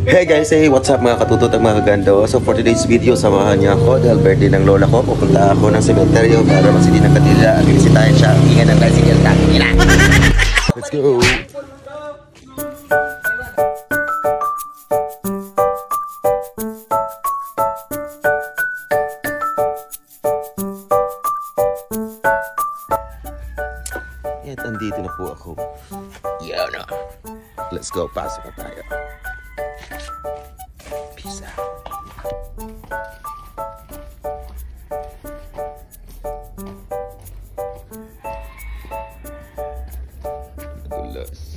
Hey guys, hey, what's up mga katutot at mga kagando? So for today's video, samahan niyo ako dahil birthday ng lola ko. Pupunta ako ng sementeryo para masili ng kanila at binisitahin siya. Ingan ng tricycle natin nila. Let's go! At andito na po ako. Yan na. Let's go, pasok na tayo. Peace out. Madulas.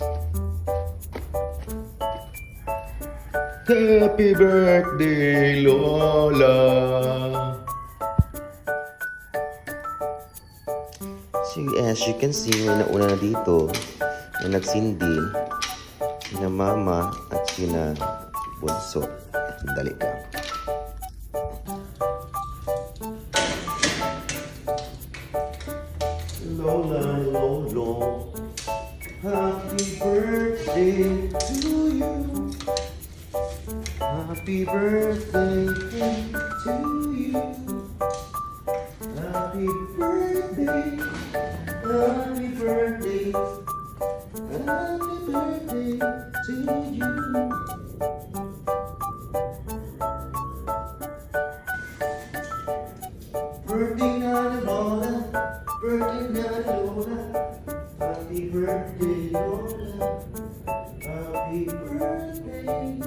Happy birthday, Lola! So as you can see, may nauna na dito na nagsindi sina mama at sina bunso. Dali ka. Lola, Lolo, happy birthday to you. Happy birthday to you. Happy birthday. Happy birthday. Happy birthday to you. Birthday na Lola, birthday na Lola, happy birthday Lola, happy birthday,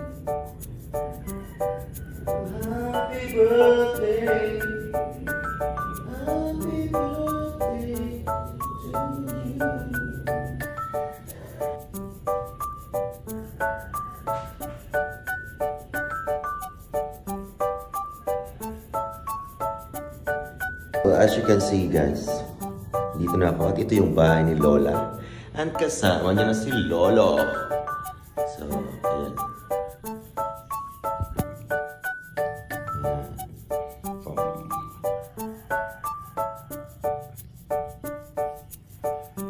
happy birthday, happy birthday to you. So as you can see guys, dito na ako at ito yung bahay ni Lola. And kasama niya na si Lolo. So, ayan.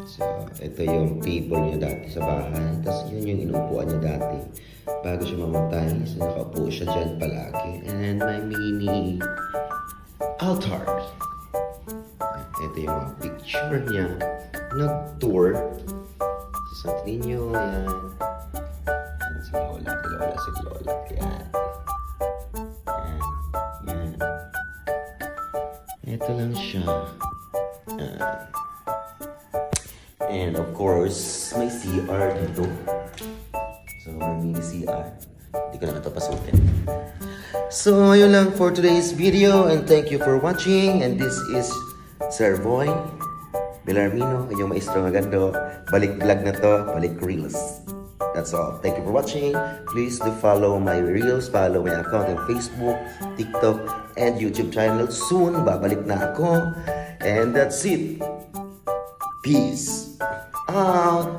So, ito yung table niya dati sa bahay. Tapos yun yung inuupuan niya dati. Bago siya mamatay, so nakaupo siya dyan palagi. And my mini altar. Ito yung mga picture niya. Nag-tour. So, sa ninyo, yan. Yan si Lola. Si Lola. Yan. Yan. Yan. Ito lang siya. Yan. And of course, may CR dito. So, may mini CR. Hindi ko na ito pasukin. So, ayun lang for today's video. And thank you for watching. And this is Sir Boy Belarmino, inyong maestro magando. Balik vlog na to, balik reels. That's all. Thank you for watching. Please do follow my reels, follow my account on Facebook, TikTok, and YouTube channel. Soon, babalik na ako. And that's it. Peace out.